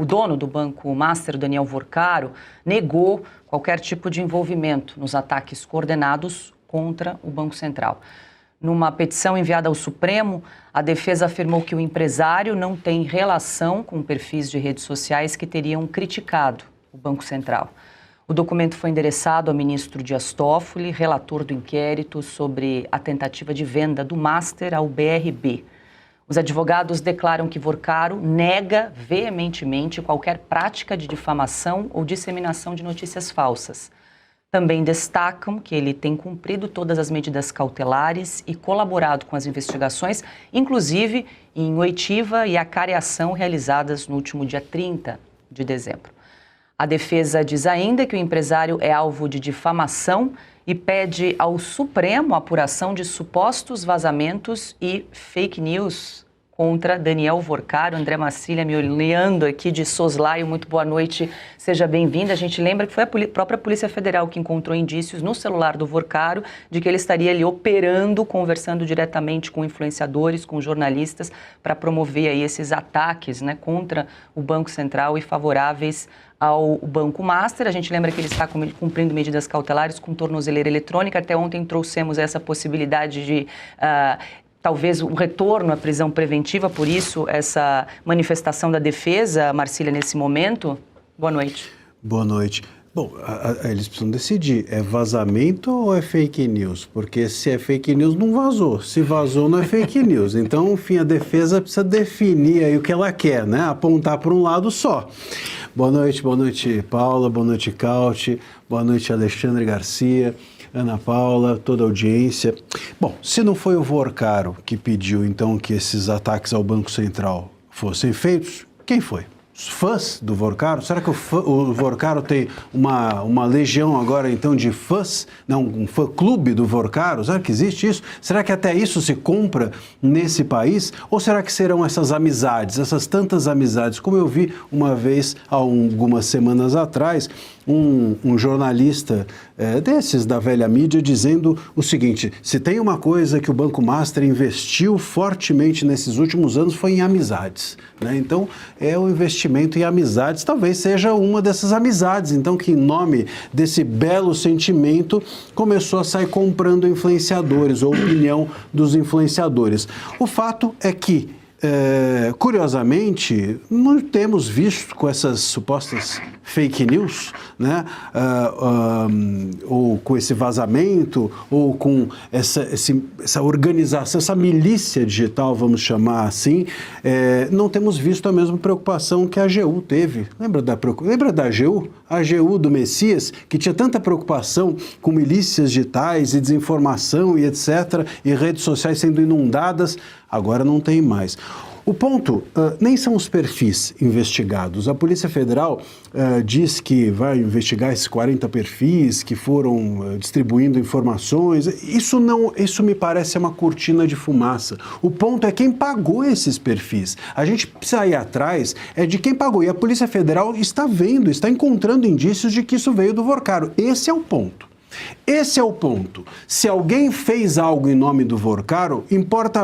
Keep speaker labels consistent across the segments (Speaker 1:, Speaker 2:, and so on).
Speaker 1: dono do Banco Master, Daniel Vorcaro, negou qualquer tipo de envolvimento nos ataques coordenados contra o Banco Central. Numa petição enviada ao Supremo, a defesa afirmou que o empresário não tem relação com perfis de redes sociais que teriam criticado o Banco Central. O documento foi endereçado ao ministro Dias Toffoli, relator do inquérito sobre a tentativa de venda do Master ao BRB. Os advogados declaram que Vorcaro nega veementemente qualquer prática de difamação ou disseminação de notícias falsas. Também destacam que ele tem cumprido todas as medidas cautelares e colaborado com as investigações, inclusive em oitiva e acariação realizadas no último dia 30 de dezembro. A defesa diz ainda que o empresário é alvo de difamação e pede ao Supremo a apuração de supostos vazamentos e fake news contra Daniel Vorcaro. André Marcília me olhando aqui de soslaio, muito boa noite, seja bem-vinda. A gente lembra que foi a própria Polícia Federal que encontrou indícios no celular do Vorcaro de que ele estaria ali operando, conversando diretamente com influenciadores, com jornalistas, para promover aí esses ataques, né, contra o Banco Central e favoráveis ao Banco Master. A gente lembra que ele está cumprindo medidas cautelares com tornozeleira eletrônica. Até ontem trouxemos essa possibilidade de talvez um retorno à prisão preventiva, por isso essa manifestação da defesa, Marcília, nesse momento. Boa noite.
Speaker 2: Boa noite. Bom, eles precisam decidir, é vazamento ou é fake news? Porque se é fake news, não vazou. Se vazou, não é fake news. Então, enfim, a defesa precisa definir aí o que ela quer, né? Apontar para um lado só. Boa noite, Paula, boa noite, Cauti, boa noite, Alexandre Garcia, Ana Paula, toda a audiência. Bom, se não foi o Vorcaro que pediu, então, que esses ataques ao Banco Central fossem feitos, quem foi? Os fãs do Vorcaro? Será que o Vorcaro tem uma legião agora, então, de fãs? Não, um fã-clube do Vorcaro? Será que existe isso? Será que até isso se compra nesse país? Ou será que serão essas amizades, essas tantas amizades? Como eu vi uma vez, há algumas semanas atrás, um jornalista desses da velha mídia dizendo o seguinte: se tem uma coisa que o Banco Master investiu fortemente nesses últimos anos foi em amizades, né? Então, é o investimento em amizades, talvez seja uma dessas amizades, então, que em nome desse belo sentimento começou a sair comprando influenciadores, ou opinião dos influenciadores. O fato é que, curiosamente, não temos visto com essas supostas fake news, né? Ou com esse vazamento, ou com essa organização, essa milícia digital, vamos chamar assim, não temos visto a mesma preocupação que a AGU teve. Lembra da AGU? A AGU do Messias, que tinha tanta preocupação com milícias digitais e desinformação e etc., e redes sociais sendo inundadas, agora não tem mais. O ponto nem são os perfis investigados. A Polícia Federal diz que vai investigar esses 40 perfis que foram distribuindo informações. Isso me parece uma cortina de fumaça. O ponto é quem pagou esses perfis. A gente precisa ir atrás de quem pagou. E a Polícia Federal está vendo, está encontrando indícios de que isso veio do Vorcaro. Esse é o ponto. Esse é o ponto. Se alguém fez algo em nome do Vorcaro, importa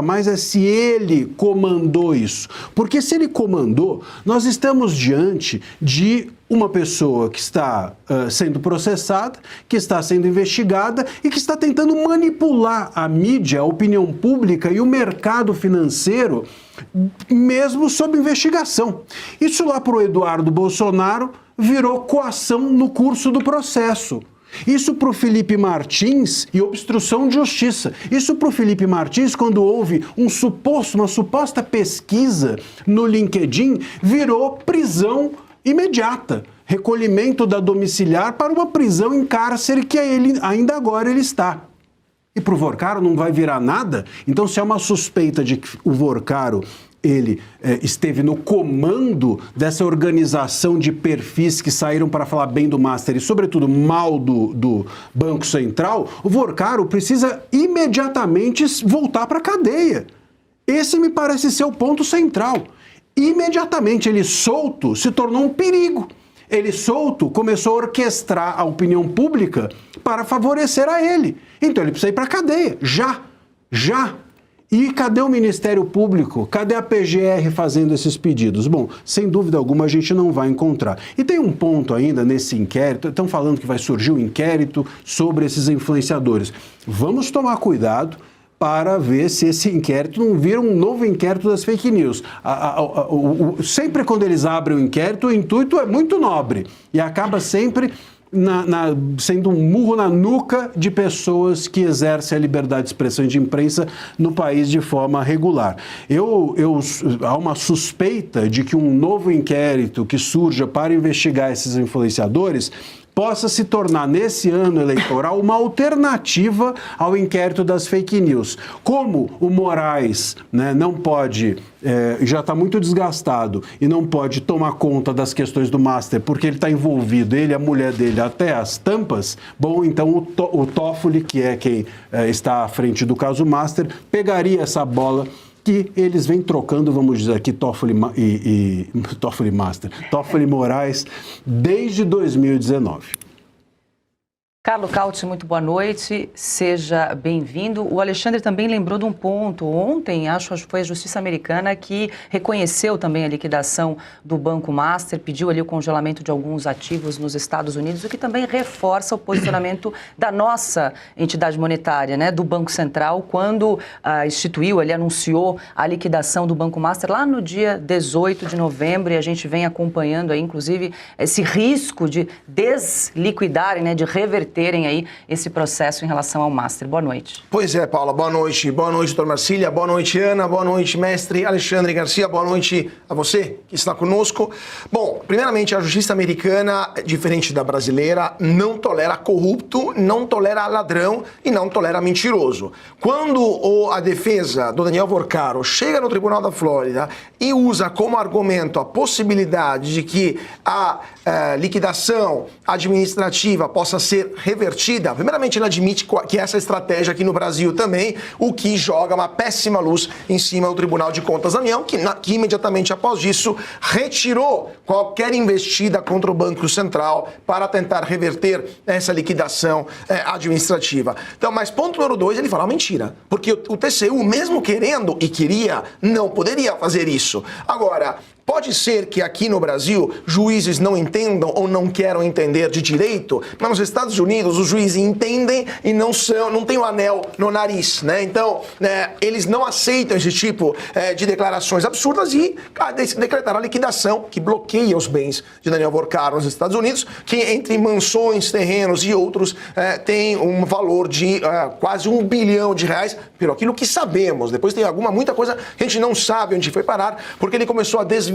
Speaker 2: mais é se ele comandou isso. Porque se ele comandou, nós estamos diante de uma pessoa que está sendo processada, que está sendo investigada e que está tentando manipular a mídia, a opinião pública e o mercado financeiro, mesmo sob investigação. Isso lá para o Eduardo Bolsonaro virou coação no curso do processo. Isso para o Felipe Martins e obstrução de justiça. Isso para o Felipe Martins, quando houve uma suposta pesquisa no LinkedIn, virou prisão imediata. Recolhimento da domiciliar para uma prisão em cárcere que ainda agora ele está. E para o Vorcaro não vai virar nada? Então, se é uma suspeita de que o Vorcaro ele esteve no comando dessa organização de perfis que saíram para falar bem do Master e, sobretudo, mal do Banco Central, o Vorcaro precisa imediatamente voltar para a cadeia. Esse me parece ser o ponto central. Imediatamente, ele solto se tornou um perigo. Ele solto começou a orquestrar a opinião pública para favorecer a ele. Então, ele precisa ir para a cadeia, já. E cadê o Ministério Público? Cadê a PGR fazendo esses pedidos? Bom, sem dúvida alguma a gente não vai encontrar. E tem um ponto ainda nesse inquérito, estão falando que vai surgir um inquérito sobre esses influenciadores. Vamos tomar cuidado para ver se esse inquérito não vira um novo inquérito das fake news. Sempre quando eles abrem o inquérito, o intuito é muito nobre e acaba sempre sendo um murro na nuca de pessoas que exercem a liberdade de expressão e de imprensa no país de forma regular. Há uma suspeita de que um novo inquérito que surja para investigar esses influenciadores possa se tornar, nesse ano eleitoral, uma alternativa ao inquérito das fake news. Como o Moraes, né, não pode, já está muito desgastado e não pode tomar conta das questões do Master porque ele está envolvido, ele e a mulher dele, até as tampas, bom, então o Toffoli, que é quem está à frente do caso Master, pegaria essa bola que eles vêm trocando, vamos dizer aqui, Toffoli Moraes, desde 2019.
Speaker 1: Carlo Cauti, muito boa noite, seja bem-vindo. O Alexandre também lembrou de um ponto. Ontem, acho que foi a Justiça Americana que reconheceu também a liquidação do Banco Master, pediu ali o congelamento de alguns ativos nos Estados Unidos, o que também reforça o posicionamento da nossa entidade monetária, né, do Banco Central, quando instituiu, ele anunciou a liquidação do Banco Master lá no dia 18 de novembro, e a gente vem acompanhando aí, inclusive, esse risco de desliquidarem, né, de reverter aí esse processo em relação ao Master. Boa noite.
Speaker 3: Pois é, Paula, boa noite. Boa noite, doutor Marcília, boa noite, Ana, boa noite, mestre Alexandre Garcia, boa noite a você que está conosco. Bom, primeiramente, a justiça americana, diferente da brasileira, não tolera corrupto, não tolera ladrão e não tolera mentiroso. Quando a defesa do Daniel Vorcaro chega no Tribunal da Flórida e usa como argumento a possibilidade de que a liquidação administrativa possa ser revertida, primeiramente ele admite que essa estratégia aqui no Brasil também, o que joga uma péssima luz em cima do Tribunal de Contas da União, que imediatamente após isso retirou qualquer investida contra o Banco Central para tentar reverter essa liquidação administrativa. Então, mas ponto número 2, ele fala mentira, porque o TCU, mesmo querendo e queria, não poderia fazer isso. Agora, pode ser que aqui no Brasil juízes não entendam ou não queiram entender de direito, mas nos Estados Unidos os juízes entendem e não têm o anel no nariz, né? Então, eles não aceitam esse tipo de declarações absurdas e decretaram a liquidação que bloqueia os bens de Daniel Vorcaro nos Estados Unidos, que entre mansões, terrenos e outros tem um valor de quase R$1 bilhão, pelo aquilo que sabemos. Depois tem muita coisa que a gente não sabe onde foi parar, porque ele começou a desviar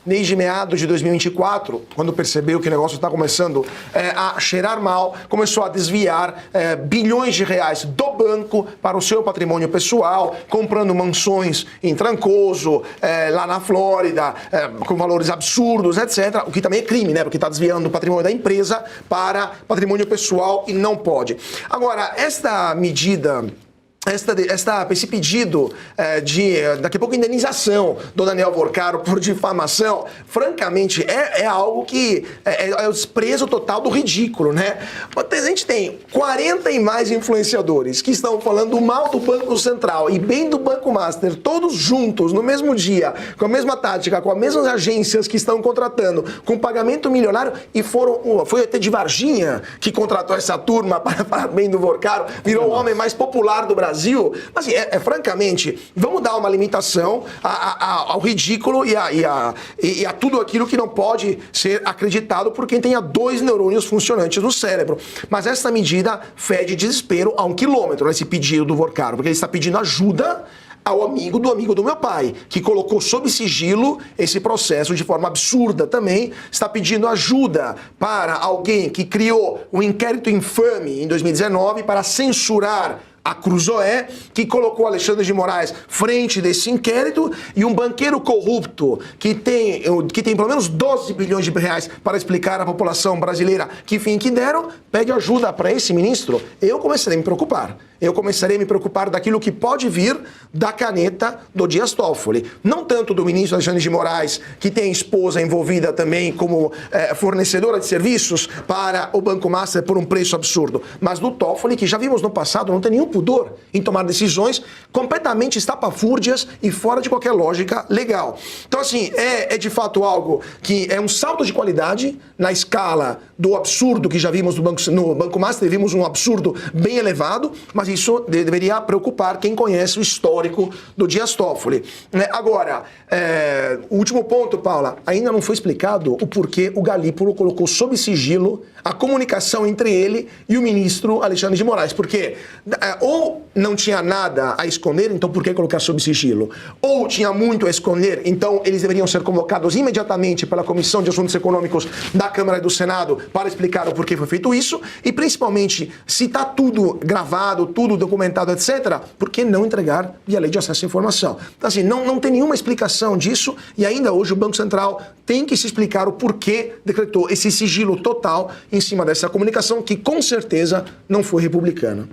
Speaker 3: desde meados de 2024, quando percebeu que o negócio está começando a cheirar mal, começou a desviar bilhões de reais do banco para o seu patrimônio pessoal, comprando mansões em Trancoso, lá na Flórida, com valores absurdos, etc. O que também é crime, né? Porque está desviando o patrimônio da empresa para patrimônio pessoal e não pode. Agora, esta medida, esse pedido de, daqui a pouco, indenização do Daniel Vorcaro por difamação, francamente, é algo que é o desprezo total do ridículo, né? A gente tem 40 e mais influenciadores que estão falando mal do Banco Central e bem do Banco Master, todos juntos, no mesmo dia, com a mesma tática, com as mesmas agências que estão contratando, com pagamento milionário, e foi até de Varginha que contratou essa turma para falar bem do Vorcaro, virou o homem mais popular do Brasil. Mas, assim, francamente, vamos dar uma limitação ao ridículo e a tudo aquilo que não pode ser acreditado por quem tenha 2 neurônios funcionantes no cérebro. Mas essa medida fede desespero a 1 quilômetro, nesse pedido do Vorcaro, porque ele está pedindo ajuda ao amigo do meu pai, que colocou sob sigilo esse processo de forma absurda também, está pedindo ajuda para alguém que criou um inquérito infame em 2019 para censurar a Cruzoé, que colocou Alexandre de Moraes frente desse inquérito, e um banqueiro corrupto que tem pelo menos 12 bilhões de reais para explicar à população brasileira que fim que deram, pede ajuda para esse ministro. Eu começarei a me preocupar. Eu começarei a me preocupar daquilo que pode vir da caneta do Dias Toffoli. Não tanto do ministro Alexandre de Moraes, que tem a esposa envolvida também como fornecedora de serviços para o Banco Master por um preço absurdo, mas do Toffoli, que já vimos no passado, não tem nenhum pudor em tomar decisões completamente estapafúrdias e fora de qualquer lógica legal. Então, assim, é de fato algo que é um salto de qualidade na escala do absurdo que já vimos no Banco Master, vimos um absurdo bem elevado, mas isso deveria preocupar quem conhece o histórico do Dias Toffoli. Agora, o último ponto, Paula, ainda não foi explicado o porquê o Galípolo colocou sob sigilo a comunicação entre ele e o ministro Alexandre de Moraes, porque ou não tinha nada a esconder, então por que colocar sob sigilo? Ou tinha muito a esconder, então eles deveriam ser convocados imediatamente pela Comissão de Assuntos Econômicos da Câmara e do Senado para explicar o porquê foi feito isso, e principalmente, se está tudo gravado, tudo documentado, etc., por que não entregar via lei de acesso à informação? Então, assim, não tem nenhuma explicação disso, e ainda hoje o Banco Central tem que se explicar o porquê decretou esse sigilo total em cima dessa comunicação que com certeza não foi republicana.